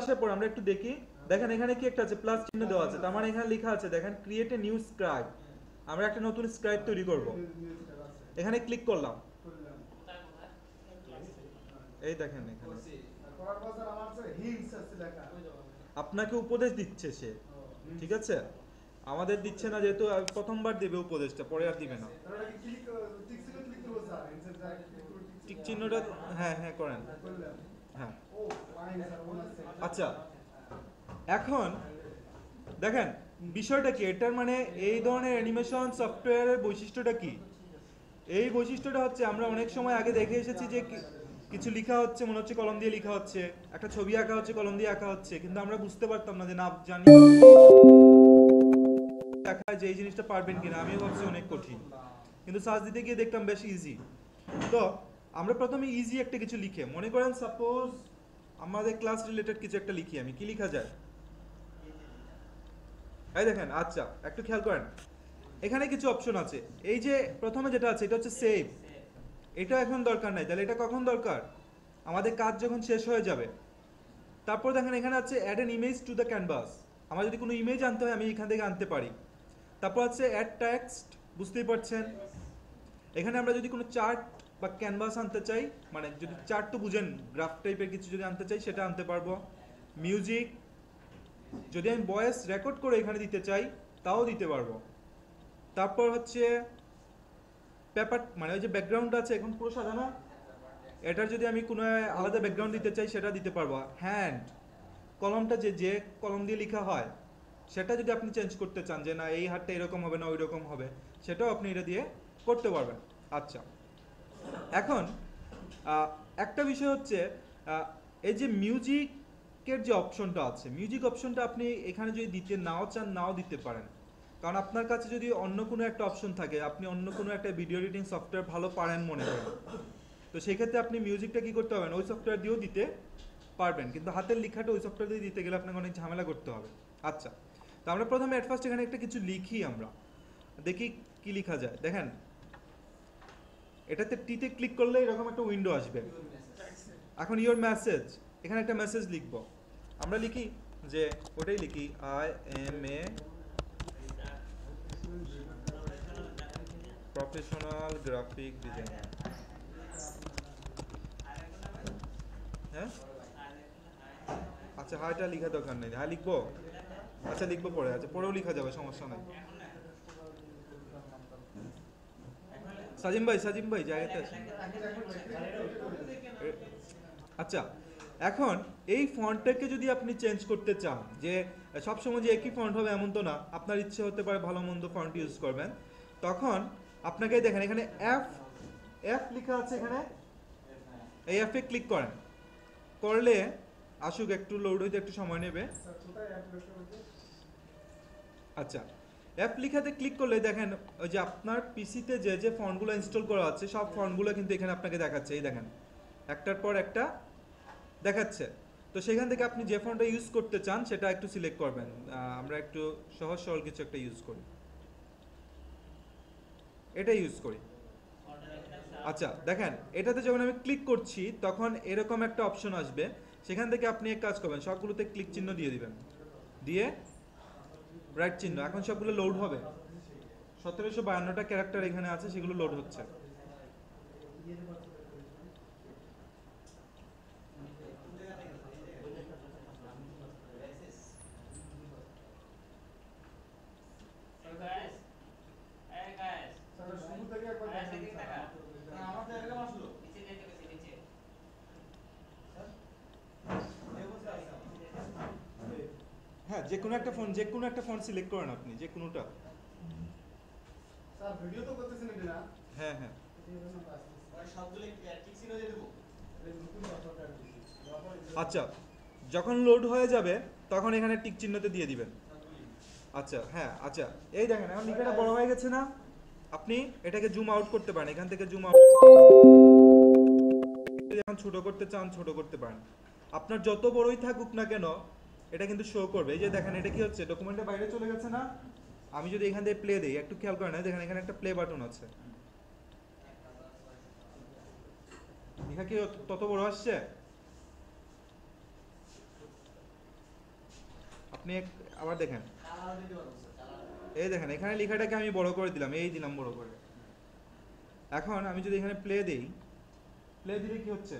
আসার পর আমরা একটু দেখি, দেখেন এখানে কি একটা আছে, প্লাস চিহ্ন দেওয়া আছে, তার মানে এখানে লেখা আছে দেখেন ক্রিয়েট এ নিউ স্ক্রাইব। আমরা একটা নতুন স্ক্রাইব তৈরি করব। এখানে ক্লিক করলাম, এই দেখেন এখানে আপনাকে উপদেশ দিচ্ছে সে, ঠিক আছে? আমাদের দিচ্ছে না, যেহেতু প্রথমবার দেবে উপদেশটা, পরে আর দিবে না। টিক চিহ্নটা, হ্যাঁ হ্যাঁ করেন, হ্যাঁ। আচ্ছা, এখন দেখেন বিষয়টা কি, এটার মানে এই ধরনের অ্যানিমেশন সফটওয়্যারের বৈশিষ্ট্যটা কি? এই বৈশিষ্ট্যটা হচ্ছে আমরা অনেক সময় আগে দেখে এসেছি যে কিছু লেখা হচ্ছে মনে হচ্ছে কলম দিয়ে লেখা হচ্ছে, একটা ছবি আঁকা হচ্ছে কলম দিয়ে আঁকা হচ্ছে, কিন্তু আমরা বুঝতে পারতাম না যে না জানি দেখায় যে এই জিনিসটা পারবেন কিনা। আমিও ভাবছি অনেক কঠিন, কিন্তু সার্চ দিতে গিয়ে দেখলাম বেশ ইজি। তো আমরা প্রথমে ইজি একটা কিছু লিখে, মনে করেন সাপোজ আমাদের ক্লাস রিলেটেড কিছু একটা লিখি, আমি কি লেখা যায়? এই দেখেন, আচ্ছা একটু খেয়াল করেন, এখানে কিছু অপশন আছে। এই যে প্রথমে যেটা আছে এটা হচ্ছে সেভ, এটা এখন দরকার নাই, তাহলে এটা কখন দরকার? আমাদের কাজ যখন শেষ হয়ে যাবে। তারপর দেখেন এখানে আছে add an image to the canvas, আমার যদি কোনো ইমেজ আনতে হয় আমি এখান থেকে আনতে পারি। তারপর আছে অ্যাড টেক্সট, বুঝতেই পারছেন। এখানে আমরা যদি কোনো চার্ট বা ক্যানভাস আনতে চাই, মানে যদি চার্ট তো বুঝেন, গ্রাফ টাইপের কিছু যদি আনতে চাই সেটা আনতে পারবো। মিউজিক, যদি আমি ভয়েস রেকর্ড করে এখানে দিতে চাই তাও দিতে পারবো। তারপর হচ্ছে পেপার, মানে ওই যে ব্যাকগ্রাউন্ড আছে এখন পুরো সাদা না, এটার যদি আমি কোনো আলাদা ব্যাকগ্রাউন্ড দিতে চাই সেটা দিতে পারবো। হ্যান্ড, কলমটা যে যে কলম দিয়ে লেখা হয় সেটা যদি আপনি চেঞ্জ করতে চান যে না এই হাতটা এরকম হবে না ওই রকম হবে, সেটাও আপনি এটা দিয়ে করতে পারবেন। আচ্ছা, এখন একটা বিষয় হচ্ছে এই যে মিউজিকের যে অপশনটা আছে, মিউজিক অপশনটা আপনি এখানে যদি দিতে নাও চান নাও দিতে পারেন, কারণ আপনার কাছে যদি অন্য কোনো একটা অপশন থাকে, আপনি অন্য কোনো একটা ভিডিও এডিটিং সফটওয়্যার ভালো পারেন মনে করেন, তো সেই ক্ষেত্রে আপনি মিউজিকটা কি করতে পারবেন, ওই সফটওয়্যার দিয়েও দিতে পারবেন, কিন্তু হাতের লেখাটা ওই সফটওয়্যার দিয়ে দিতে গেলে আপনাকে অনেক ঝামেলা করতে হবে। আচ্ছা, তো আমরা প্রথমে অ্যাট ফার্স্ট এখানে একটা কিছু লিখি, আমরা দেখি কি লেখা যায়। দেখেন এটাতে টিতে ক্লিক করলে এরকম একটা উইন্ডো আসবে। এখন ইওর মেসেজ, এখানে একটা মেসেজ লিখবো, আমরা লিখি যে ওটাই লিখি I am a professional graphic designer. হ্যাঁ, আচ্ছা হাইটা লেখা দরকার নেই, হ্যাঁ লিখবো, আচ্ছা লিখবো পরে, আচ্ছা পরেও লেখা যাবে, সমস্যা নাই। সাজিম ভাই জায়গাতে আছেন? আচ্ছা, এখন এই ফন্টটাকে যদি আপনি চেঞ্জ করতে চান, যে সবসময় যে একই ফন্ট হবে এমন তো না, আপনার ইচ্ছে হতে পারে ভালো মন্দ ফন্ট ইউজ করবেন, তখন আপনাকে দেখেন এখানে এফ এফ লেখা আছে, এখানে এই এফে ক্লিক করেন, করলে আসুক, একটু লোড হইতে একটু সময় নেবে। আচ্ছা, অ্যাপ লেখাতে ক্লিক করলে দেখেন ওই যে আপনার পিসিতে যে যে ফন্টগুলো ইনস্টল করা আছে সব ফন্টগুলো কিন্তু এখানে আপনাকে দেখাচ্ছে, এই দেখেন একটার পর একটা দেখাচ্ছে। তো সেখান থেকে আপনি যে ফন্টটা ইউজ করতে চান সেটা একটু সিলেক্ট করবেন। আমরা একটু সহজ সরল কিছু একটা ইউজ করি, এটা ইউজ করি। আচ্ছা দেখেন এটাতে যখন আমি ক্লিক করছি তখন এরকম একটা অপশন আসবে, সেখান থেকে আপনি এক কাজ করবেন, সবগুলোতে ক্লিক চিহ্ন দিয়ে দিবেন, দিয়ে রাইট চিহ্ন, এখন সবগুলো লোড হবে। 1752টা ক্যারেক্টার এখানে আছে, সেগুলো লোড হচ্ছে। হ্যাঁ, যে কোনো একটা ফন্ট সিলেক্ট করেন আপনি, যে কোনোটা। স্যার ভিডিও তো করতেছেন এটা? হ্যাঁ হ্যাঁ, সবগুলো ঠিক ছিল দিয়ে দেব। আচ্ছা, যখন লোড হয়ে যাবে তখন এখানে টিক চিহ্নতে দিয়ে দিবেন। আচ্ছা হ্যাঁ, আচ্ছা এই দেখেন এখন লেখাটা বড় হয়ে গেছে না, আপনি এটাকে জুম আউট করতে পারেন, এখান থেকে জুম আউট, যখন ছোট করতে চান ছোট করতে পারেন। আপনার যত বড়ই থাকুক না কেন এটা কিন্তু শো করবে। এই যে দেখেন এটা কি হচ্ছে, ডকুমেন্টের বাইরে চলে গেছে না, আমি যদি এখান থেকে প্লে দিই, একটু খেয়াল করেন, দেখেন এখানে একটা প্লে বাটন আছে, লেখা কি তত বড় আসছে? আপনি আবার দেখেন, এই দেখেন এখানে লেখাটাকে আমি বড় করে দিলাম, এই দিলাম বড় করে। এখন আমি যদি এখানে প্লে দিই, প্লে দিলে কি হচ্ছে,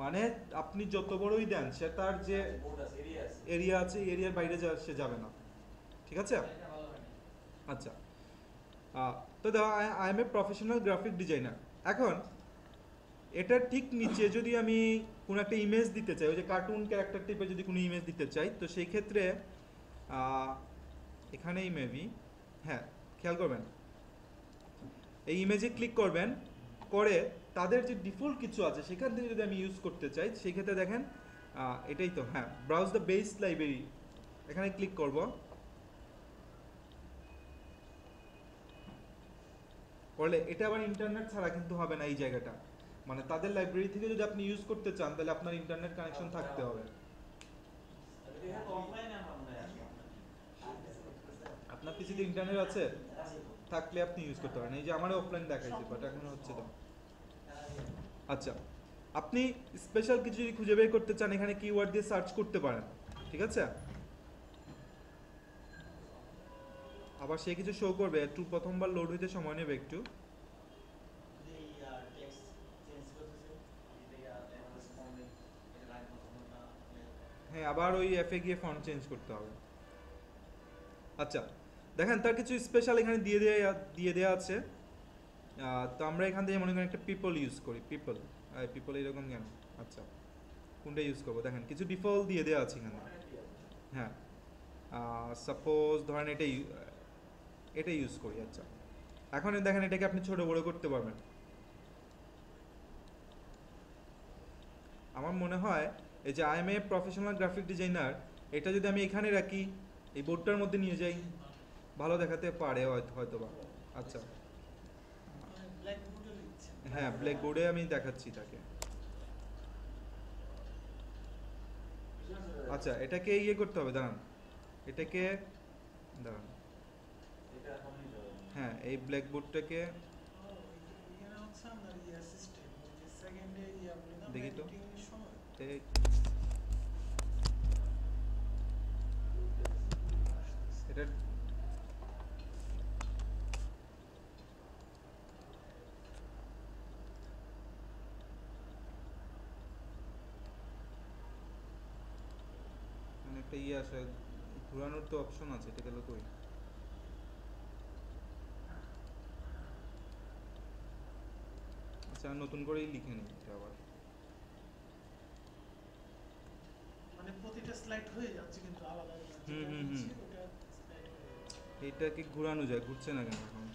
মানে আপনি যত বড়ই দেন সে তার যে এরিয়া আছে এরিয়ার বাইরে সে যাবে না, ঠিক আছে? আচ্ছা, তো দেখো I am a professional graphic designer. এখন এটার ঠিক নিচে যদি আমি কোনো একটা ইমেজ দিতে চাই, ওই যে কার্টুন ক্যারেক্টার টাইপের যদি কোনো ইমেজ দিতে চাই, তো সেই ক্ষেত্রে এখানেই মেবি, হ্যাঁ খেয়াল করবেন, এই ইমেজে ক্লিক করবেন, করে তাদের যে ডিফল্ট কিছু আছে সেখান থেকে যদি আমি ইউজ করতে চাই, সেই ক্ষেত্রে দেখেন এটাই তো, হ্যাঁ ব্রাউজ দ্য বেস লাইব্রেরি, এখানে ক্লিক করব, করলে এটা আবার ইন্টারনেট ছাড়া কিন্তু হবে না এই জায়গাটা, মানে তাদের লাইব্রেরি থেকে যদি আপনি ইউজ করতে চান তাহলে আপনার ইন্টারনেট কানেকশন থাকতে হবে। আপনার পিসিতে ইন্টারনেট আছে থাকলে আপনি ইউজ করতে পারেন, এই যে আমার অফলাইন দেখাইছে বাট এখন হচ্ছে তো। আচ্ছা, আপনি স্পেশাল কিছু যদি খুঁজে বের করতে চান এখানে কিওয়ার্ড দিয়ে সার্চ করতে পারেন, ঠিক আছে? আবার সে কিছু শো করবে, একটু প্রথমবার লোড হইতে সময় নেবে একটু। হ্যাঁ আবার ওই অ্যাপে গিয়ে ফন্ট চেঞ্জ করতে হবে। আচ্ছা দেখেন তার কিছু স্পেশাল এখানে দিয়ে দেওয়া আছে। তো আমরা এখান থেকে মনে করেন একটা পিপল ইউজ করি, পিপল এরকম কেন, আচ্ছা কোনটা ইউজ করবো, দেখেন কিছু ডিফল্ট দিয়ে দেওয়া আছে এখানে। হ্যাঁ সাপোজ ধরেন এটা ইউজ করি। আচ্ছা এখন দেখেন এটাকে আপনি ছোট বড় করতে পারবেন। আমার মনে হয় এই যে I am a professional graphic designer, এটা যদি আমি এখানে রাখি, এই বোর্ডটার মধ্যে নিয়ে যাই, ভালো দেখাতে পারে হয়তো বা। আচ্ছা হ্যাঁ ব্ল্যাক বোর্ডে আমি দেখাচ্ছি তাকে। আচ্ছা এটাকে ইয়ে করতে হবে, দাঁড়ান এটাকে, দাঁড়ান, হ্যাঁ এই ব্ল্যাক বোর্ডটাকে দেখি তো, এটা মানে একটা ইয়ে আসে, ঘোরানোর তো অপশন আছে, এটা গেল কই? আচ্ছা নতুন করেই লিখে নিই এটা আবার। মানে প্রতিটা স্লাইড হয়ে যাচ্ছে কিন্তু আলাদা আলাদা। এটা কি ঘোরানো যায়, ঘুরছে না কেন এখন?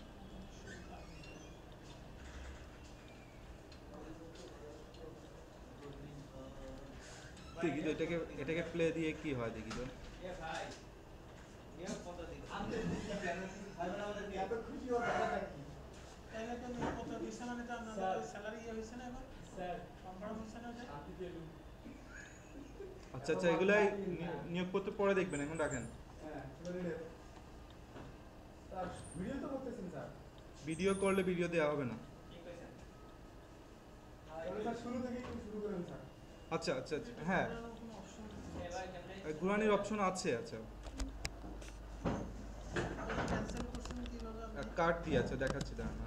দেখি তো এটাকে প্লে দিয়ে কি হয় দেখি তো। আচ্ছা আচ্ছা এগুলাই নিয়োগপত্র পরে দেখবেন, এখন রাখেন। ভিডিও করলে ভিডিও দেওয়া হবে না। আচ্ছা আচ্ছা আচ্ছা হ্যাঁ ঘোরানোর অপশন আছে। আচ্ছা কার্ড দিয়ে, আচ্ছা দেখাচ্ছি, দাঁড়ান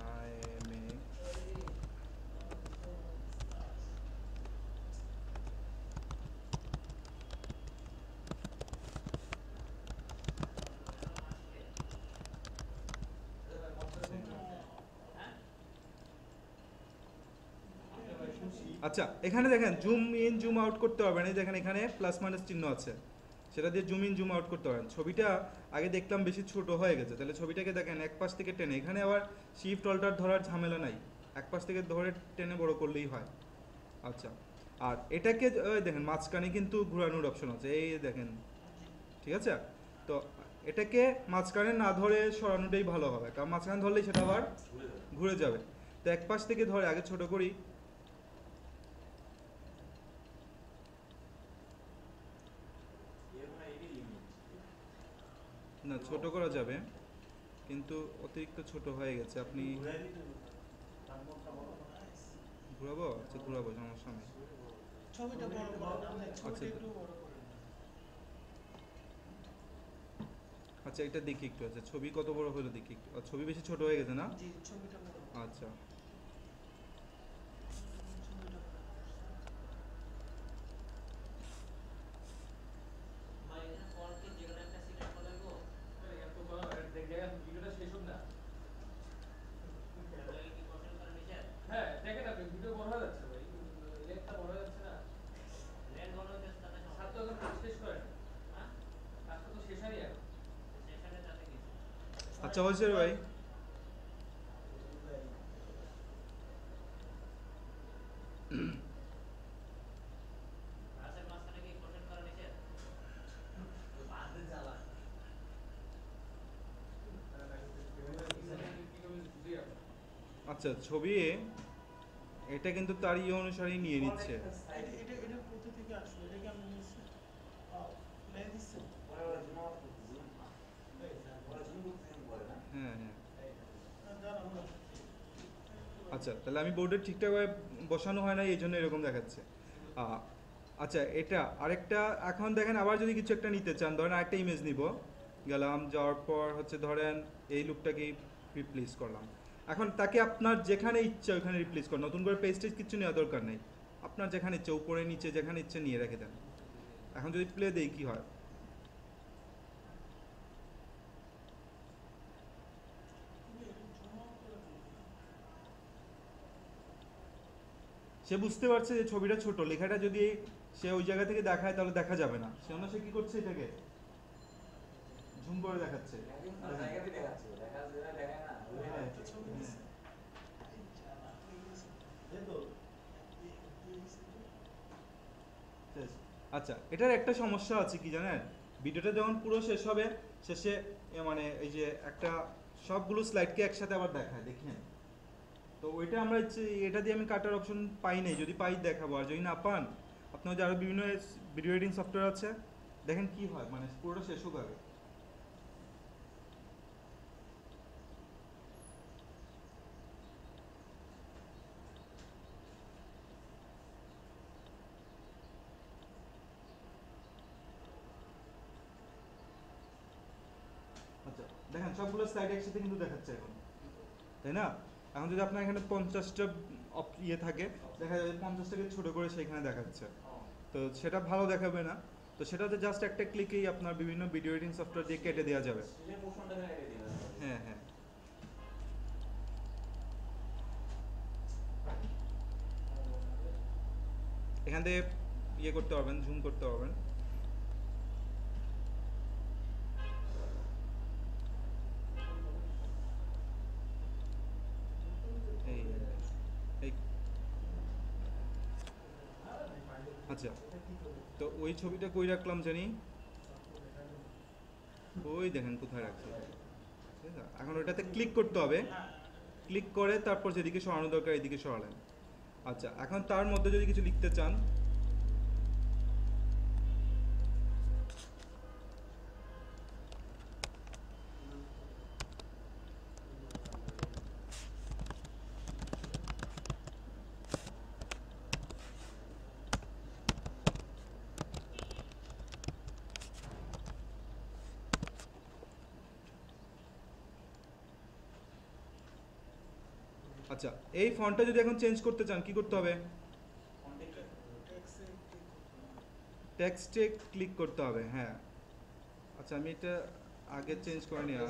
আচ্ছা এখানে দেখেন জুম ইন জুম আউট করতে পারবেন, এই দেখেন এখানে প্লাস মাইনাস চিহ্ন আছে, সেটা দিয়ে জুম ইন জুম আউট করতে পারেন। ছবিটা আগে দেখলাম বেশি ছোট হয়ে গেছে, তাহলে ছবিটাকে দেখেন এক পাশ থেকে টেনে, এখানে আবার শিফট অল্টার ধরার ঝামেলা নাই, এক পাশ থেকে ধরে টেনে বড় করলেই হয়। আচ্ছা আর এটাকে দেখেন মাঝখানে কিন্তু ঘোরানোর অপশন আছে, এই দেখেন, ঠিক আছে? তো এটাকে মাঝখানে না ধরে সরানোটাই ভালো হবে, কারণ মাঝখানে ধরলেই সেটা আবার ঘুরে যাবে। তো এক পাশ থেকে ধরে আগে ছোট করি, না ছোট করা যাবে কিন্তু অতিরিক্ত ছোট হয়ে গেছে, আপনি ঘুরাবো? আচ্ছা ঘুরাবো, সমস্যা নেই। ছবিটা বড় করো, ছবিটা আচ্ছা একটু বড় করে আচ্ছা এটা দেখি একটু, আচ্ছা ছবি কত বড় হলো দেখি একটু। ছবি বেশি ছোট হয়ে গেছে না? জি ছবিটা বড়। আচ্ছা ছবিটা বড়। হ্যাঁ দেখেন আপনি ভিডিও বড় হয়ে যাচ্ছে ভাই, লেনটা বড় হয়ে যাচ্ছে না, ছাত্র এখন কাজ শেষ করে না, কাজটা তো শেষ হয়নি এখন। আচ্ছা হয়েছে রে ভাই। আচ্ছা ছবি এটা কিন্তু তার ইয়ে অনুসারেই নিয়ে নিচ্ছে। এটা কোথা থেকে আসলো? এটা কি আমি নিয়েছি? প্লে দিচ্ছে? হ্যাঁ হ্যাঁ দাঁড়ান না। আচ্ছা তাহলে আমি বোর্ডে ঠিকঠাকভাবে বসানো হয় না এই জন্য এরকম দেখাচ্ছে। আচ্ছা এটা আরেকটা, এখন দেখেন আবার যদি কিছু একটা নিতে চান, ধরেন আরেকটা ইমেজ নিব, গেলাম যাওয়ার পর হচ্ছে ধরেন এই লুকটাকেই রিপ্লেস করলাম। এখন তাকে আপনার যেখানে ইচ্ছা ওইখানে রিপ্লেস করেন, নতুন করে পেজ টেজ কিছু নেওয়ার দরকার নেই, আপনার যেখানে ইচ্ছে উপরে নিচে যেখানে ইচ্ছে নিয়ে রেখে দেন। এখন যদি প্লে দেই কি হয়? তুমি এটা zoom out করে দিও। সে বুঝতে পারছে যে ছবিটা ছোট, লেখাটা যদি সে ওই জায়গা থেকে দেখায় তাহলে দেখা যাবে না, সেজন্য সে কি করছে এটাকে ঝুম করে দেখাচ্ছে। হ্যাঁ, একটা ছবি হ্যাঁ। দিচ্ছে। এই জ্বালা, হয়ে গেছে। এই দিচ্ছে তো। শেষ। আচ্ছা এটার একটা সমস্যা আছে কি জানেন, ভিডিওটা যখন পুরো শেষ হবে শেষে মানে এই যে একটা সবগুলো স্লাইডকে একসাথে আবার দেখায় দেখেন, তো ওইটা আমরা এটা দিয়ে আমি কাটার অপশন পাই নাই, যদি পাই দেখাবো, আর যদি না পান আপনার যে আরও বিভিন্ন ভিডিও এডিটিং সফটওয়্যার আছে দেখেন কি হয়, মানে পুরোটা শেষ হোক আগে। আচ্ছা দেখেন সবগুলো স্লাইড একসাথে কিন্তু দেখাচ্ছে এখন, তাই না? এখন যদি আপনার এখানে 50টা ইয়ে থাকে, দেখা যায় 50টাকে ছোট করে সেখানে দেখাচ্ছে, তো সেটা ভালো দেখাবে না। তো সেটাতে জাস্ট একটা ক্লিকেই আপনার বিভিন্ন ভিডিও এডিটিং সফটওয়্যার দিয়ে কেটে দেওয়া যাবে। হ্যাঁ হ্যাঁ এখান থেকে ইয়ে করতে পারবেন, জুম করতে পারবেন। এই এই আচ্ছা তো ওই ছবিটা কই রাখলাম জানি, ওই দেখেন কোথায় রাখছি, ঠিক আছে? এখন ওইটাতে ক্লিক করতে হবে, ক্লিক করে তারপর যেদিকে সরানো দরকার এদিকে সরালেন। আচ্ছা এখন তার মধ্যে যদি কিছু লিখতে চান, আচ্ছা এই ফন্টটা যদি এখন চেঞ্জ করতে চান কি করতে হবে? টেক্সটে click করতে হবে। টেক্সটে ক্লিক করতে হবে, হ্যাঁ। আচ্ছা আমি এটা আগে চেঞ্জ করে নিই আর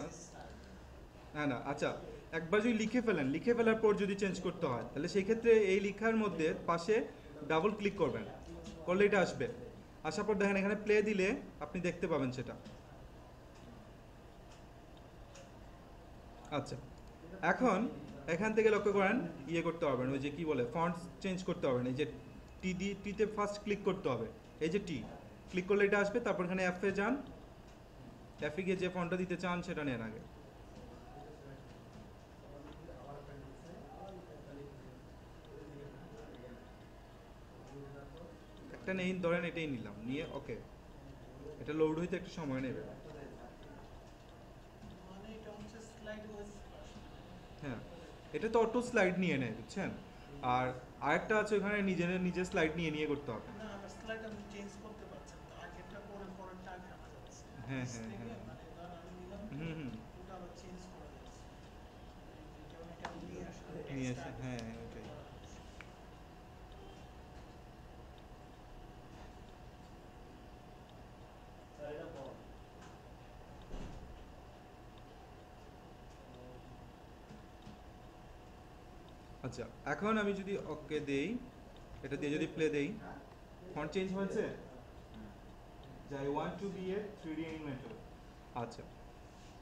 হ্যাঁ না আচ্ছা একবার যদি লিখে ফেলেন, লিখে ফেলার পর যদি চেঞ্জ করতে হয় তাহলে সেই ক্ষেত্রে এই লেখার মধ্যে পাশে ডাবল ক্লিক করবেন, করলে এটা আসবে। আসার পর দেখেন এখানে প্লে দিলে আপনি দেখতে পাবেন সেটা। আচ্ছা এখন এখান থেকে লক্ষ্য করেন ইয়ে করতে পারবেন, ওই যে কি বলে ফন্ট চেঞ্জ করতে পারবেন, এই যে টিতে ফার্স্ট ক্লিক করতে হবে, এই যে টি ক্লিক করলে এটা আসবে, তারপর এখানে এফে যান, এফে গিয়ে যে ফন্টটা দিতে চান সেটা নেন আগে। একটা নেই ধরেন এটাই নিলাম, নিয়ে ওকে, এটা লোড হইতে একটু সময় নেবে। মানে এটা হচ্ছে স্লাইড ওয়াইজ। হ্যাঁ এটা তো অটো স্লাইড নিয়ে নেয় বুঝছেন, আর আরেকটা আছে ওখানে নিজের স্লাইড নিয়ে নিয়ে করতে হবে। না আমার স্লাইড আমি চেঞ্জ করতে পারছি না, আগেরটা পরেরটা আগে আনা যাচ্ছে। হ্যাঁ, নিচ হ্যাঁ, থেকে হ্যাঁ। মানে ধর আমি নিলাম হুম হুম ওটা আবার চেঞ্জ করা যাচ্ছে। যেমন এটা নিয়ে আসলে নিয়ে টেক্সট এসে আগে হ্যাঁ ওটাই। করা যাচ্ছে। আচ্ছা এখন আমি যদি ওকে দেই, এটা দিয়ে যদি প্লে দেই, ফন্ট চেঞ্জ হয়েছে, যে I want to be a 3D animator. আচ্ছা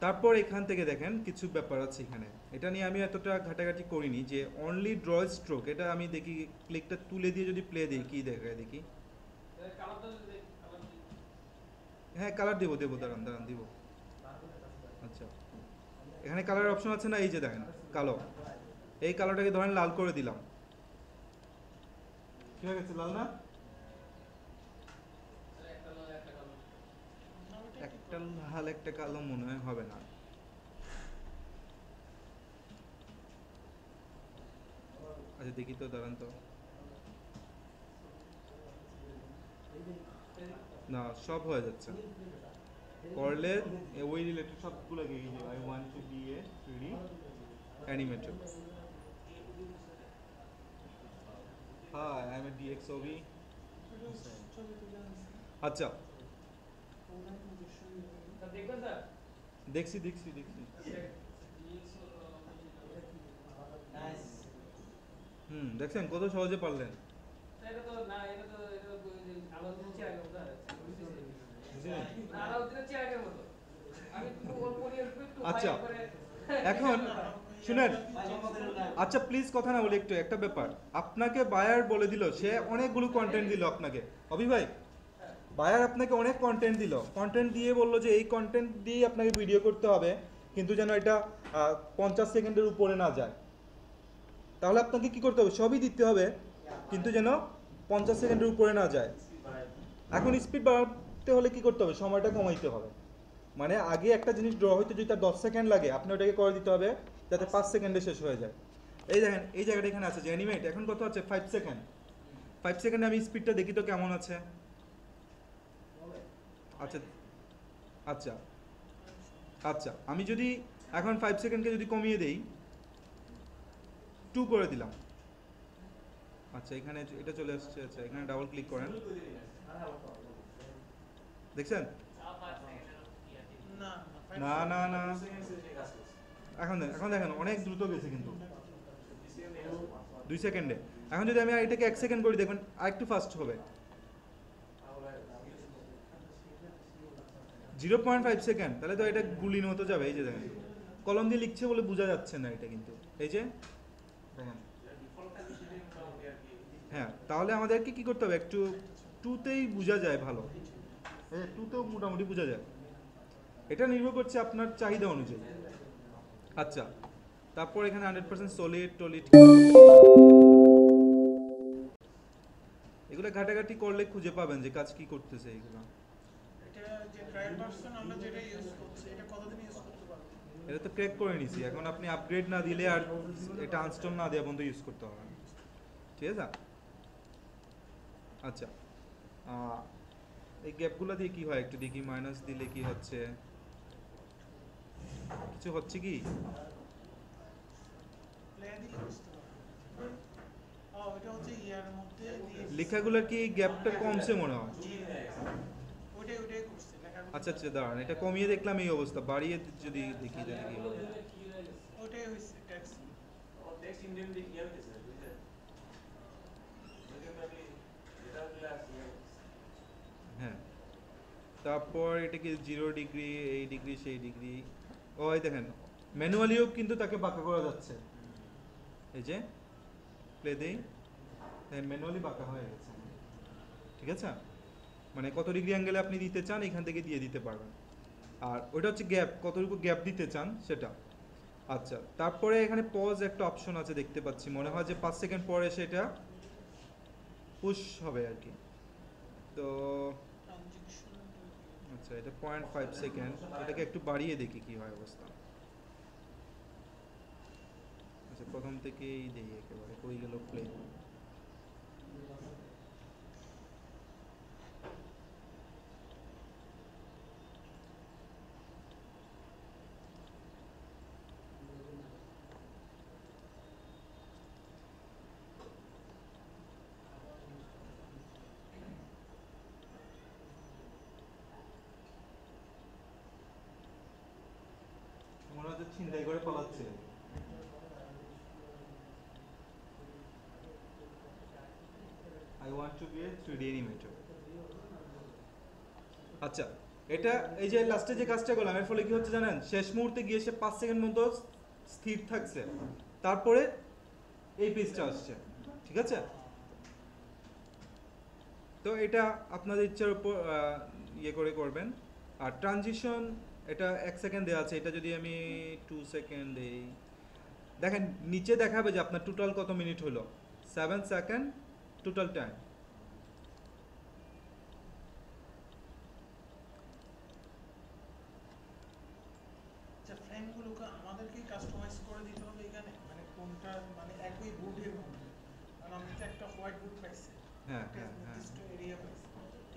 তারপর এখান থেকে দেখেন কিছু ব্যাপার আছে এখানে, এটা নিয়ে আমি এতটা ঘাটাঘাটি করিনি, যে অনলি ড্র স্ট্রোক, এটা আমি দেখি ক্লিকটা তুলে দিয়ে যদি প্লে দিই কি দেখায় দেখি। কালারটা যদি কালার দিই। হ্যাঁ কালার দেবো দেবো, দাঁড়ান দাঁড়ান দিব। আচ্ছা এখানে কালার অপশন আছে না, এই যে দেখেন কালো, এই কালোটাকে ধরেন লাল করে দিলাম, কি হয়ে গেছে, লাল না? একটা লাল একটা কালো। না, ওটা ঠিক একটা করা। লাল একটা কালো মনে হয় হবে না। আচ্ছা দেখি তো, দাঁড়ান তো, না সব হয়ে যাচ্ছে করলে ওই রিলেটেড সবগুলো গিয়ে যে I want to be a 3D animator, হ্যাঁ আই এম এ ডিএক্সওভি। ওটা ছবি তুলে আনছি। আচ্ছা ওটা নিজস্বই হবে। তা দেখবেন স্যার? দেখছি দেখছি দেখছি, দেখছেন কত সহজে পারলেন। এটা তো না, এটা তো আলাউদ্দিনের চেয়ারের মতো আছে। বুঝলেন? না, আলাউদ্দিনের চেয়ারের মতো। আমি অল্প নিয়ে একটু আচ্ছা, হাই করে এখন শুনেন, আচ্ছা প্লিজ কথা না বলি একটু, একটা ব্যাপার, আপনাকে বায়ার বলে দিল, সে অনেকগুলো কন্টেন্ট দিল আপনাকে, অভি ভাই, বায়ার আপনাকে অনেক কন্টেন্ট দিল, কন্টেন্ট দিয়ে বললো যে এই কন্টেন্ট দিয়ে আপনাকে ভিডিও করতে হবে, কিন্তু যেন এটা 50 সেকেন্ডের উপরে না যায়, তাহলে আপনাকে কি করতে হবে, সবই দিতে হবে, কিন্তু যেন 50 সেকেন্ডের উপরে না যায়। এখন স্পিড বাড়াতে হলে কি করতে হবে, সময়টা কমাইতে হবে, মানে আগে একটা জিনিস ড্র হইতে যদি তার 10 সেকেন্ড লাগে, আপনি ওটাকে করে দিতে হবে যাতে 5 সেকেন্ডে শেষ হয়ে যায়। এই দেখেন এই জায়গাটা এখানে আছে যে অ্যানিমেট, এখন কত আছে 5 সেকেন্ড, 5 সেকেন্ডে আমি স্পিডটা দেখি তো কেমন আছে। আচ্ছা আচ্ছা আচ্ছা আমি যদি এখন 5 সেকেন্ডকে যদি কমিয়ে দেই, 2 করে দিলাম, আচ্ছা এখানে এটা চলে আসছে, আচ্ছা এখানে ডাবল ক্লিক করেন, দেখছেন? না না না না, এখন দেখেন, এখন দেখেন অনেক দ্রুত গেছে কিন্তু 2 সেকেন্ডে। এখন যদি আমি এটাকে 1 সেকেন্ড করি, দেখবেন আরেকটু ফাস্ট হবে, 0.5 সেকেন্ড, তাহলে তো এটা গুলির মতো যাবে। এই যে দেখেন কলম দিয়ে লিখছে বলে বোঝা যাচ্ছে না এটা, কিন্তু এই যে দেখেন, হ্যাঁ তাহলে আমাদেরকে কি করতে হবে, একটু টুতেই বোঝা যায় ভালো, এই টুতেও মোটামুটি বোঝা যায়, এটা নির্ভর করছে আপনার চাহিদা অনুযায়ী। আচ্ছা তারপর এখানে 100% সলিড টলিড, এগুলো ঘাটাঘাটি করলে খুঁজে পাবেন যে কাজ কি করতেছে এগুলো। এটা যে ট্রায়াল ভার্সন আমরা যেটা ইউজ করছি, এটা কতদিন ইউজ করতে পারবো? এটা তো ক্র্যাক করে নিছি, এখন আপনি আপগ্রেড না দিলে আর এটা আনস্টল না দেওয়া পর্যন্ত ইউজ করতে হবে, ঠিক আছে? আচ্ছা এই গ্যাপগুলো দিয়ে কি হয় একটু দেখি, মাইনাস দিলে কি হচ্ছে, কিছু হচ্ছে কি? প্লে দিলে বুঝতে পারবো। এটা হচ্ছে ইয়ার মধ্যে দিয়ে লেখাগুলোর কি গ্যাপটা কমছে মনে হয়? ওটাই করছে লেখাগুলো। আচ্ছা আচ্ছা দাঁড়ান, এটা কমিয়ে দেখলাম এই অবস্থা, বাড়িয়ে যদি দেখি তাহলে কি হবে? ওটাই হইছে ট্যাক্স। হ্যাঁ তারপর এটা কি 0 ডিগ্রি, এই ডিগ্রি সেই ডিগ্রি, ও এই দেখেন ম্যানুয়ালিও কিন্তু তাকে বাঁকা করা যাচ্ছে, এই যে প্লে দেই, ম্যানুয়ালি বাঁকা হয়ে গেছে, ঠিক আছে? মানে কত ডিগ্রি অ্যাঙ্গেলে আপনি দিতে চান এখান থেকে দিয়ে দিতে পারবেন, আর ওইটা হচ্ছে গ্যাপ, কতটুকু গ্যাপ দিতে চান সেটা। আচ্ছা তারপরে এখানে পজ একটা অপশন আছে দেখতে পাচ্ছি, মনে হয় যে 5 সেকেন্ড পরে সেটা পুশ হবে আর কি, তো ট্রানজিশন আচ্ছা এটা 0.5 সেকেন্ড, এটাকে একটু বাড়িয়ে দেখি কি হয় অবস্থা। আচ্ছা প্রথম থেকেই দেই একেবারে, কই গেল প্লে, ছিনতাই করে পালাচ্ছে। I want to be a 3D animator. আচ্ছা, এটা এই যে লাস্টে যে কাজটা করলাম এর ফলে কি হচ্ছে জানেন, শেষ মুহূর্তে গিয়ে সে 5 সেকেন্ড মতো স্থির থাকছে, তারপরে এই পেজটা আসছে, ঠিক আছে? তো এটা আপনাদের ইচ্ছার উপর ইয়ে করে করবেন। আর ট্রানজিশন এটা 1 সেকেন্ড দেওয়া আছে, এটা যদি আমি 2 সেকেন্ড দেই, দেখেন নিচে দেখাবে যে আপনার টোটাল কত মিনিট হলো, 7 সেকেন্ড টোটাল টাইম। আচ্ছা, ফ্রেমগুলোকে আমাদেরকেই কাস্টমাইজ করে দিতে হবে এখানে, মানে কোনটা, মানে একই বোর্ডের মধ্যে, কারণ আমি তো একটা হোয়াইট বোর্ড পাইছি, হ্যাঁ, একটা হ্যাঁ, হ্যাঁ। নির্দিষ্ট এরিয়া পাইছি,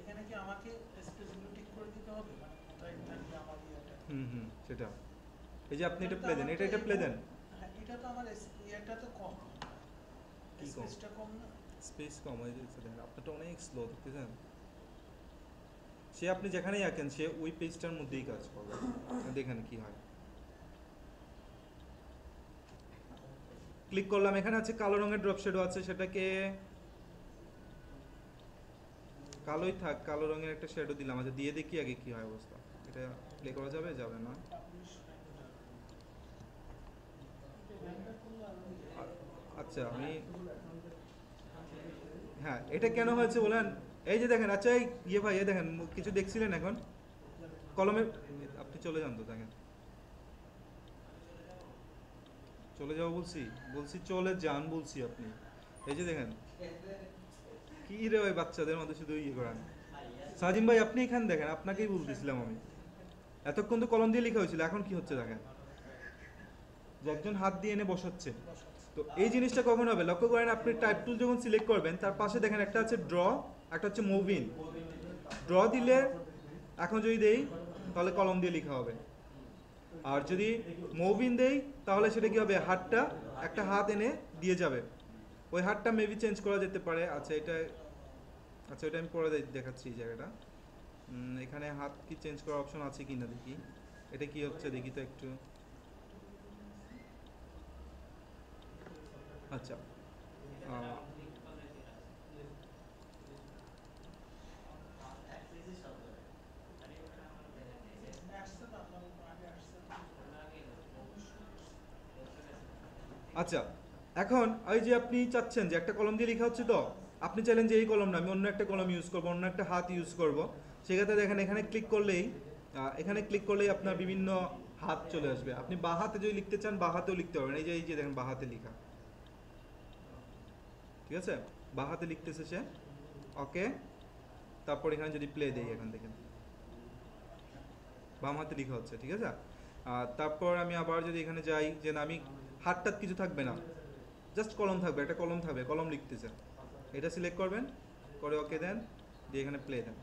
এখানে কি আমাকে স্পেসগুলো ঠিক করে দিতে হবে, মানে কোথায় থাকবে আমার ইয়েটা? সেটা এই যে আপনি এটা প্লে দেন, এটা প্লে দেন। হ্যাঁ, এটা তো আমার ইয়েটা তো কম, কি কম? স্পেসটা কম না? স্পেস কম হয়ে যাচ্ছে, দেখেন আপনারটা অনেক স্লো দেখতেছেন। সে আপনি যেখানেই আঁকেন সে ওই পেজটার মধ্যেই কাজ করবে, দেখেন কি হয়। ক্লিক করলাম, এখানে আছে কালো রঙের ড্রপ শ্যাডো আছে, সেটাকে কালোই থাক, কালো রঙের একটা শ্যাডো দিলাম। আচ্ছা, দিয়ে দেখি আগে কি হয় অবস্থা। এটা প্লে করা যাবে? যাবে না। আচ্ছা, আমি হ্যাঁ, এটা কেন হয়েছে বলেন? এই যে দেখেন, আচ্ছা এই ইয়ে ভাই, এই দেখেন কিছু দেখছিলেন এখন কলমের, আপনি চলে যান তো, দেখেন চলে যাও বলছি, চলে যান বলছি আপনি। এই যে দেখেন কি রে ওই বাচ্চাদের মধ্যে শুধু ইয়ে করেন। সাজিম ভাই আপনি এখানে দেখেন, আপনাকেই বলতেছিলাম আমি, এতক্ষণ তো কলম দিয়ে লেখা হয়েছিল, এখন কি হচ্ছে দেখেন, যে একজন হাত দিয়ে এনে বসাচ্ছে। তো এই জিনিসটা কখন হবে লক্ষ্য করেন, আপনি টাইপ টুল যখন সিলেক্ট করবেন তার পাশে দেখেন একটা আছে ড্র, একটা হচ্ছে মুভ ইন। ড্র দিলে এখন যদি দেই তাহলে কলম দিয়ে লেখা হবে, আর যদি মুভ ইন দেই তাহলে সেটা কি হবে, হাতটা একটা হাত এনে দিয়ে যাবে, ওই হাতটা মেবি চেঞ্জ করা যেতে পারে। আচ্ছা এটা, আচ্ছা এটা আমি পরে দেখাচ্ছি এই জায়গাটা। এখানে হাত কি চেঞ্জ করার অপশন আছে কি না দেখি, এটা কি হচ্ছে দেখি তো একটু। আচ্ছা, আচ্ছা এখন ওই যে আপনি চাচ্ছেন যে একটা কলম দিয়ে লেখা হচ্ছে, তো আপনি চাইলেন যে এই কলম না, আমি অন্য একটা কলম ইউজ করবো, অন্য একটা হাত ইউজ করব, সেক্ষেত্রে দেখেন এখানে ক্লিক করলেই আপনার বিভিন্ন হাত চলে আসবে। আপনি বা হাতে যদি লিখতে চান বা হাতেও লিখতে পারবেন, এই যে দেখেন বা হাতে লেখা, ঠিক আছে, বা হাতে লিখতেছে সে, ওকে। তারপর এখানে যদি প্লে দেই, এখান দেখেন বাম হাতে লেখা হচ্ছে, ঠিক আছে। তারপর আমি আবার যদি এখানে যাই, যে না আমি হাতটা কিছু থাকবে না, জাস্ট কলম থাকবে, একটা কলম থাকবে, কলম লিখতেছে, এটা সিলেক্ট করবেন, করে ওকে দেন, দিয়ে এখানে প্লে দেন,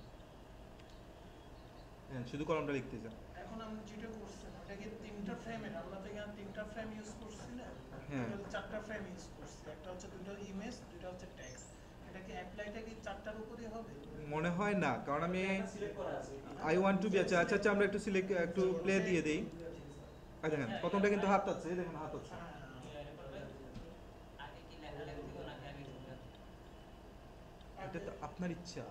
হ্যাঁ শুধু কলমটা লিখতেছে। এখন আমি যেটা করছি ওটা কি তিনটা ফ্রেমের, আমরা তো এখানে তিনটা ফ্রেম ইউজ করছি না, হ্যাঁ। চারটা ফ্রেম ইউজ করছি, একটা হচ্ছে দুটো ইমেজ, দুটো হচ্ছে টেক্সট, এটা কি অ্যাপ্লাইটা কি চারটার উপরই হবে? মনে হয় না, কারণ আমি আই ওয়ান্ট টু বি, আচ্ছা আচ্ছা আচ্ছা আমরা একটু প্লে দিয়ে দিই। দেখেন প্রথমটা কিন্তু হাত আছে, এই দেখেন হাত আছে, এটা তো আপনার ইচ্ছা,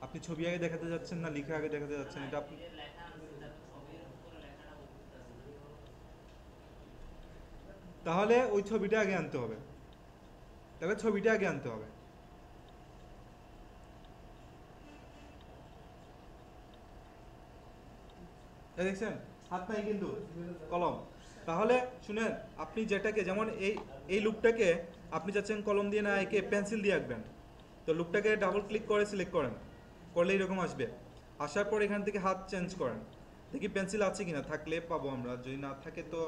আপনি ছবি আগে দেখাতে যাচ্ছেন না লেখা আগে দেখাতে যাচ্ছেন, এটা আপনি তাহলে ওই ছবিটা আগে আনতে হবে, তাহলে ছবিটা আগে আনতে হবে। দেখছেন হাত নাই কিন্তু কলম। তাহলে শুনেন, আপনি যেটাকে যেমন এই লুকটাকে আপনি চাচ্ছেন কলম দিয়ে না একে পেন্সিল দিয়ে আঁকবেন, তো লুকটাকে ডাবল ক্লিক করে সিলেক্ট করেন, করলে এরকম আসবে। আসার পর এখান থেকে হাত চেঞ্জ করেন, দেখি পেন্সিল আছে কিনা, থাকলে পাবো আমরা, যদি না থাকে তো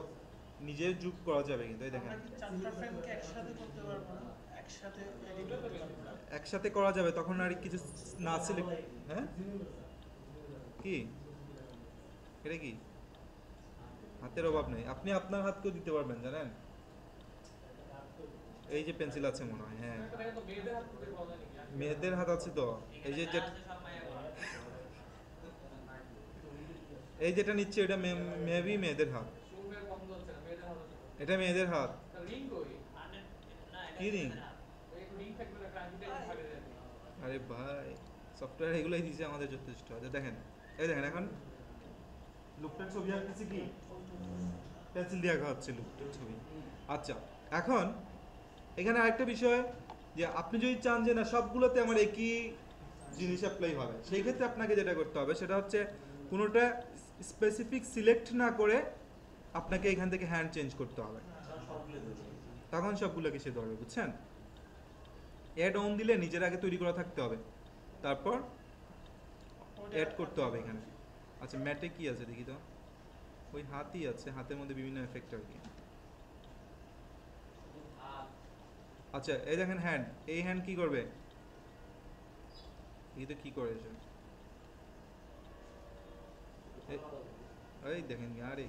নিজে যোগ করা যাবে। কিন্তু এই দেখেন আমরা কি চারটা ফ্রেমকে একসাথে করতে পারবো না, একসাথে এডিট করতে পারবো না? একসাথে করা যাবে, তখন আর কিছু না সিলেক্ট, হ্যাঁ কি এটা কি হাতের অভাব নেই, আপনি আপনার হাতকেও দিতে পারবেন জানেন, এই যে পেন্সিল আছে মনে হয়, হ্যাঁ দেখেন তো মেয়েদের হাত খুঁজে পাওয়া যায় নাকি? মেয়েদের হাত আছে তো, এই যেটা নিচ্ছে এটা মেবি মেয়েদের হাত। শুনবেন এটা মেয়েদের হাত। রিং কই? কি ring? রিং থাকবে না, ক্রাঞ্চিটা থাকে জানি। আরে ভাই সফটওয়্যার এগুলোই দিয়েছে আমাদের যথেষ্ট। আচ্ছা দেখেন, এই দেখেন এখন লোকটার ছবি আঁকতেছে কি পেন্সিল দিয়ে আঁকা হচ্ছে লোকটার ছবি। আচ্ছা এখন এখানে আরেকটা বিষয় যে আপনি যদি চান যে না সবগুলোতে আমার একই জিনিস অ্যাপ্লাই হবে, সেই ক্ষেত্রে আপনাকে যেটা করতে হবে সেটা হচ্ছে কোনোটা স্পেসিফিক সিলেক্ট না করে আপনাকে এখান থেকে হ্যান্ড চেঞ্জ করতে হবে, তখন সবগুলোকে সে ধরবে, বুঝছেন? অ্যাড অন দিলে নিজের আগে তৈরি করা থাকতে হবে, তারপর অ্যাড করতে হবে এখানে। আচ্ছা ম্যাটে কি আছে দেখি তো, ওই হাতই আছে, হাতের মধ্যে বিভিন্ন এফেক্ট আর কি। আচ্ছা এই দেখেন হ্যান্ড, এই হ্যান্ড কি করবে, এই তো কি করে এসে এই দেখেন আরে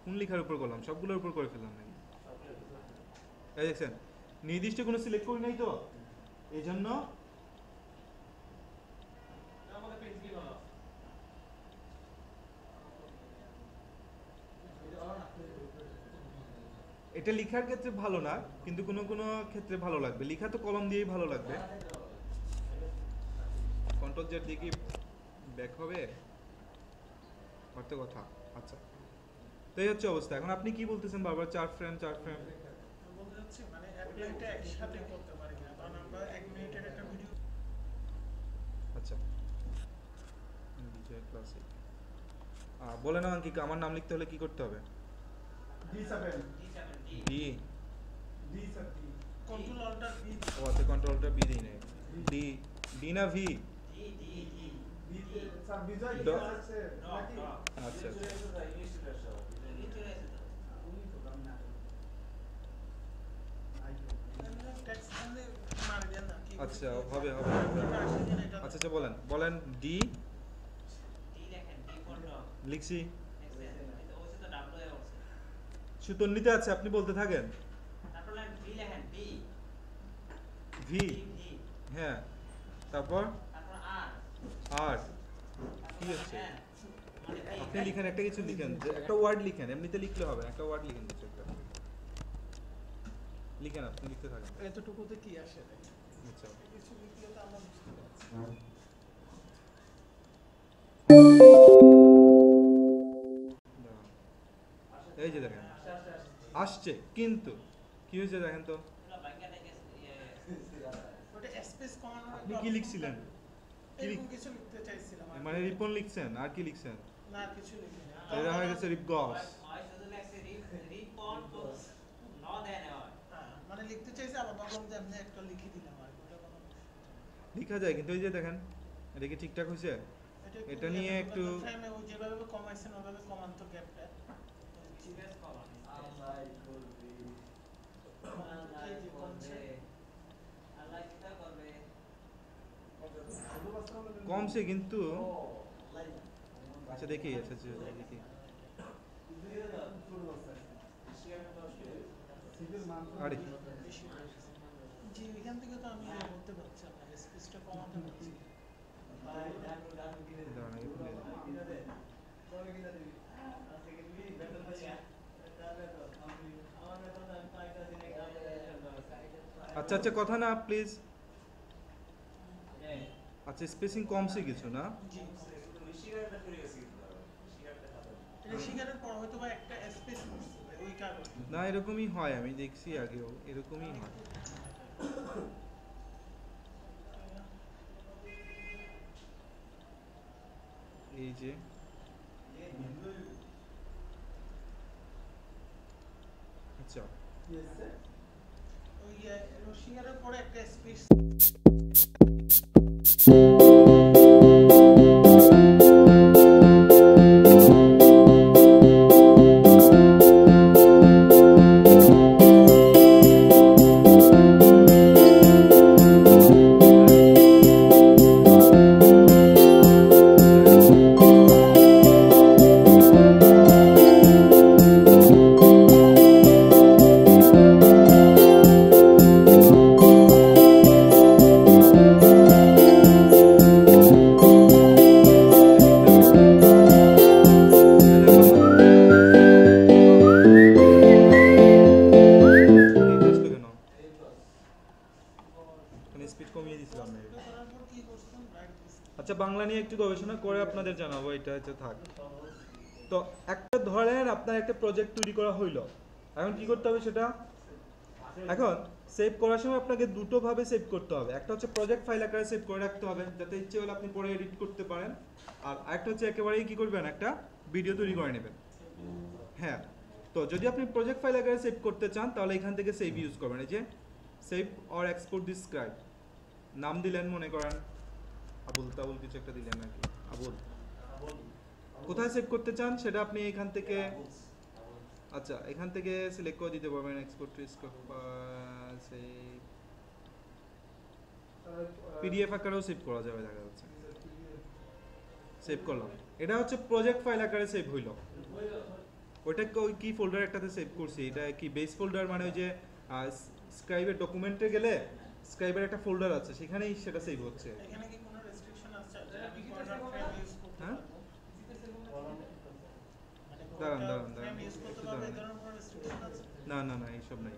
কোন লেখার উপর করলাম, সবগুলোর উপর করে ফেললাম নাকি? এই দেখছেন নির্দিষ্ট কোনো সিলেক্ট করি নাই তো, এই জন্য আমাদের পেন্সিল বানাও। এটা লেখার ক্ষেত্রে ভালো না, কিন্তু কোনো কোনো ক্ষেত্রে ভালো লাগবে। লেখা তো কলম দিয়েই ভালো লাগবে। কন্ট্রোল জেড দিয়ে কি ব্যাক হবে কথা? আচ্ছা তো এই হচ্ছে অবস্থা। এখন আপনি কি বলতেছেন বারবার 4 ফ্রেম 4 ফ্রেম? বলতে চাচ্ছি মানে অ্যাপ্লাইটা একসাথে করতে পারি কিনা, কারণ আমরা 1 মিনিটের একটা ভিডিও। আচ্ছা বিজয় ক্লাসিক বলে না কি আমার নাম লিখতে হলে কি করতে হবে? D7 D control alter V. ও আচ্ছা কন্ট্রোল অল্টার বি দিই নাই। ডি ডি না ভি? স্যার বিজয় ড- আছে নাকি? আচ্ছা টেক্সট মানে মার দেন না কি? আচ্ছা হবে হবে আচ্ছা আচ্ছা বলেন বলেন ডি লিখছি, সুতোর নিতে আছে, আপনি বলতে থাকেন। ভি হ্যাঁ, তারপর আর কি হচ্ছে? আপনি লিখেন একটা কিছু লিখেন, যে একটা ওয়ার্ড লিখেন, এমনিতে লিখলে হবে, একটা ওয়ার্ড লিখেন, কিছু একটা লিখেন, আপনি লিখতে থাকেন। এতটুকুতে কি আসে? আচ্ছা কিছু লিখলে তো আমরা বুঝতে পারছি। দাঁড়ান। এই যে দেখেন আসছে, কিন্তু কি হয়েছে দেখেন তো, ওটা স্পেস কমানোর আপনি কি লিখছিলেন? কি এরকম কিছু লিখতে চাইছিলাম আর মানে রিপন লিখছেন, আর কি লিখছেন? না কিছু লিখিনি। এটা হয়ে গেছে রিপগস। হ্যাঁ, মানে লিখতে চাইছি আবার ভাবলাম যে এমনি একটা লিখে দিলাম আর ওটা কোনো লেখা যায়, কিন্তু ওই যে দেখেন এটা কি ঠিকঠাক হয়েছে? এটা নিয়ে একটু- ফ্রেমে ওই যেভাবে কমাইছেন ওভাবে কমান তো গ্যাপটা। কমছে কিন্তু, আচ্ছা দেখি, আচ্ছা আচ্ছা দেখি, আরে জি এখান থেকে তো আমি করতে পারছি আপনার স্পেসটা কমাতে পারছি। দাঁড়ান, আগে খুলে দিই। আচ্ছা আচ্ছা কথা না প্লিজ। আচ্ছা স্পেসিং কমছে কিছু না? জি এটা শিকারের পর হয়তো বা একটা স্পেস ওই কারণে। না এরকমই হয়, আমি দেখছি আগেও এরকমই হয়। এই যে আচ্ছা ওই শিকারের পরে একটা স্পেস আমি স্পিড কমিয়ে দিয়েছিলাম maybe। ভিডিও করার পর কি করছেন রাইট দিস আচ্ছা বাংলা নিয়ে একটু গবেষণা করে আপনাদের জানাবো, এটা হচ্ছে থাক। তো একটা ধরেন আপনার একটা প্রজেক্ট তৈরি করা হইলো, এখন কি করতে হবে সেটা, এখন সেভ করার সময় আপনাকে দুটো ভাবে সেভ করতে হবে। একটা হচ্ছে প্রজেক্ট ফাইল আকারে সেভ করে রাখতে হবে, যাতে ইচ্ছে হলে আপনি পরে এডিট করতে পারেন। আর একটা হচ্ছে একেবারেই কি করবেন, একটা ভিডিও তৈরি করে নেবেন। হ্যাঁ, তো যদি আপনি প্রজেক্ট ফাইল আকারে সেভ করতে চান তাহলে এখান থেকে সেভ ইউজ করবেন। এই যে save or export this scribe, নাম দিলেন মনে করেন আবুল তাবুল কিছু একটা দিলেন নাকি, আবুল। কোথায় সেভ করতে চান সেটা আপনি এখান থেকে, আচ্ছা এখান থেকে সিলেক্ট করে দিতে পারবেন export to scope, save PDF আকারেও সেভ করা যাবে দেখা যাচ্ছে। সেভ করলাম, এটা হচ্ছে প্রজেক্ট ফাইল আকারে সেভ হইলো। ওইটা কি ফোল্ডার একটাতে সেভ করছি, এটা কি বেস ফোল্ডার, মানে ওই যে স্ক্রাইবের ডকুমেন্টে গেলে স্ক্রাইবের একটা ফোল্ডার আছে সেখানেই সেটা সেভ হচ্ছে। এখানে কি কোনো রেস্ট্রিকশন আছে যে আমি কর্নার ফ্রেম ইউজ করতে হ্যাঁ? পারবো মানে দাঁড়ান, কর্নার দাঁড়ান, ফ্রেম দাঁড়ান, ইউজ করতে একটু পারবো এই দাঁড়ান। ধরনের কোনো রেস্ট্রিকশন আছে? না না না এইসব নাই।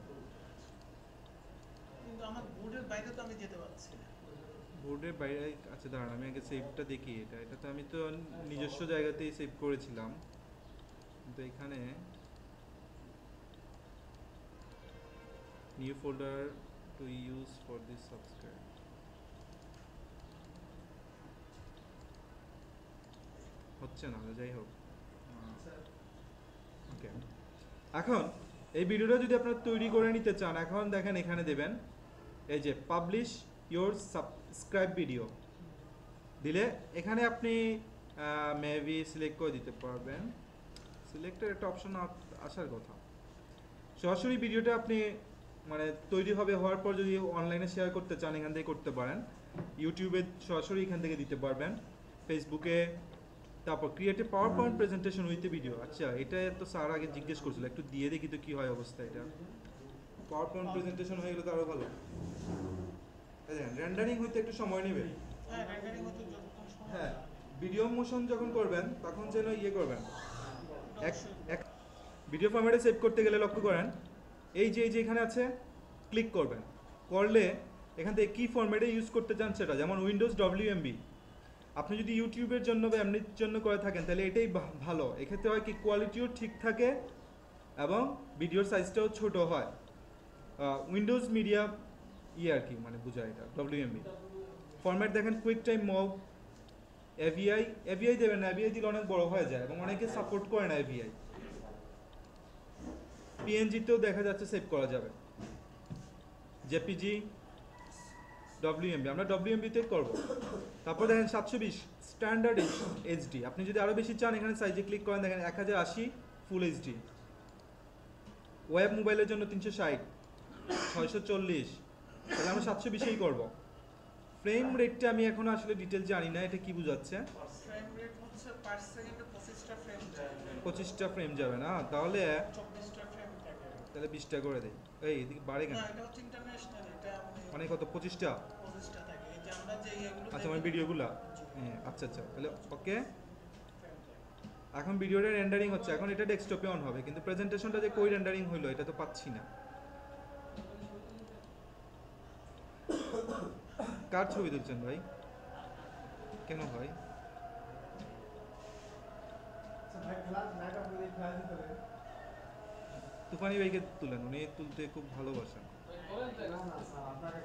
কিন্তু আমার বোর্ডের বাইরে তো আমি যেতে পারছি না। বোর্ডের বাইরে, আচ্ছা দাঁড়ান আমি আগে সেভটা দেখি। এটা তো আমি তো নিজস্ব জায়গাতেই সেভ করেছিলাম, কিন্তু এখানে new folder to use for this subscribe, হচ্ছে না, যাই হোক। ওকে, এখন এই ভিডিওটা যদি আপনারা তৈরি করে নিতে চান, এখন দেখেন এখানে দেবেন এই যে পাবলিশ ইওর সাবস্ক্রাইব ভিডিও দিলে এখানে আপনি মেবি সিলেক্ট করে দিতে পারবেন। সিলেক্টের একটা অপশন আসার কথা। সরাসরি ভিডিওটা আপনি মানে তৈরি হওয়ার পর যদি অনলাইনে শেয়ার করতে চান এখান থেকে করতে পারেন, ইউটিউবে সরাসরি এখান থেকে দিতে পারবেন, ফেসবুকে, তারপর create a power point presentation with video. আচ্ছা এটা তো স্যার আগে জিজ্ঞেস করছিল, একটু দিয়ে দেখি তো কি হয় অবস্থা। এটা পাওয়ার পয়েন্ট প্রেজেন্টেশন হয়ে গেলে তো আরো ভালো। রেন্ডারিং হইতে একটু সময় নেবে। হ্যাঁ রেন্ডারিং হতে যতক্ষণ সময় হ্যাঁ, ভিডিও মোশন যখন করবেন তখন যেন ইয়ে করবেন, এক ভিডিও ফরম্যাটে সেভ করতে গেলে লক্ষ্য করেন এই যে এখানে আছে, ক্লিক করবেন, করলে এখান থেকে কি ফরম্যাটে ইউজ করতে চান সেটা, যেমন উইন্ডোজ ডব্লিউএমবি। আপনি যদি ইউটিউবের জন্য বা এমনির জন্য করে থাকেন তাহলে এটাই ভালো। এক্ষেত্রে হয় কি কোয়ালিটিও ঠিক থাকে এবং ভিডিওর সাইজটাও ছোট হয়। উইন্ডোজ মিডিয়া ইয়ে আর কি মানে বোঝায় এটা, ডব্লিউএমবি ফরম্যাট। দেখেন কুইক টাইম মুভ, এভিআই দেবেন না, এভিআই দিলে অনেক বড় হয়ে যায় এবং অনেকে সাপোর্ট করে না এভিআই। পিএনজিতেও দেখা যাচ্ছে সেভ করা যাবে, জেপিজি, ডব্লিউএমবি, আমরা ডব্লিউএমবিতে করব। তারপর দেখেন 720 স্ট্যান্ডার্ড এইচডি, আপনি যদি আরও বেশি চান এখানে সাইজে ক্লিক করেন, দেখেন 1080 ফুল এইচডি। ওয়েব মোবাইলের জন্য 360, 640, তাহলে আমরা 720ই করব। ফ্রেম রেটটা আমি এখন আসলে ডিটেল জানি না, এটা কি বোঝাচ্ছে। ফ্রেম রেট হচ্ছে পার সেকেন্ডে 25টা ফ্রেম যায়, 25টা ফ্রেম যাবে না, তাহলে 24টা ফ্রেম থাকে। তাহলে 20টা করে দেই। এই এদিকে বাড়ে কেন? না এটা হচ্ছে ইন্টারন্যাশনাল, এটা মানে কত 25টা? 25টা থাকে। এই যে আমরা যে এগুলো আচ্ছা আমার ভিডিওগুলা, হ্যাঁ আচ্ছা আচ্ছা, তাহলে ওকে। এখন ভিডিওটা রেন্ডারিং হচ্ছে, এখন এটা ডেস্কটপে অন হবে, কিন্তু প্রেজেন্টেশনটা যে কই রেন্ডারিং হইলো এটা তো পাচ্ছি না। কার ছবি তুলছেন ভাই? কেন ভাই? তুফানি ভাইকে তুলেন, উনি তুলতে খুব ভালোবাসেন। বলেন তো না না স্যার আপনাকে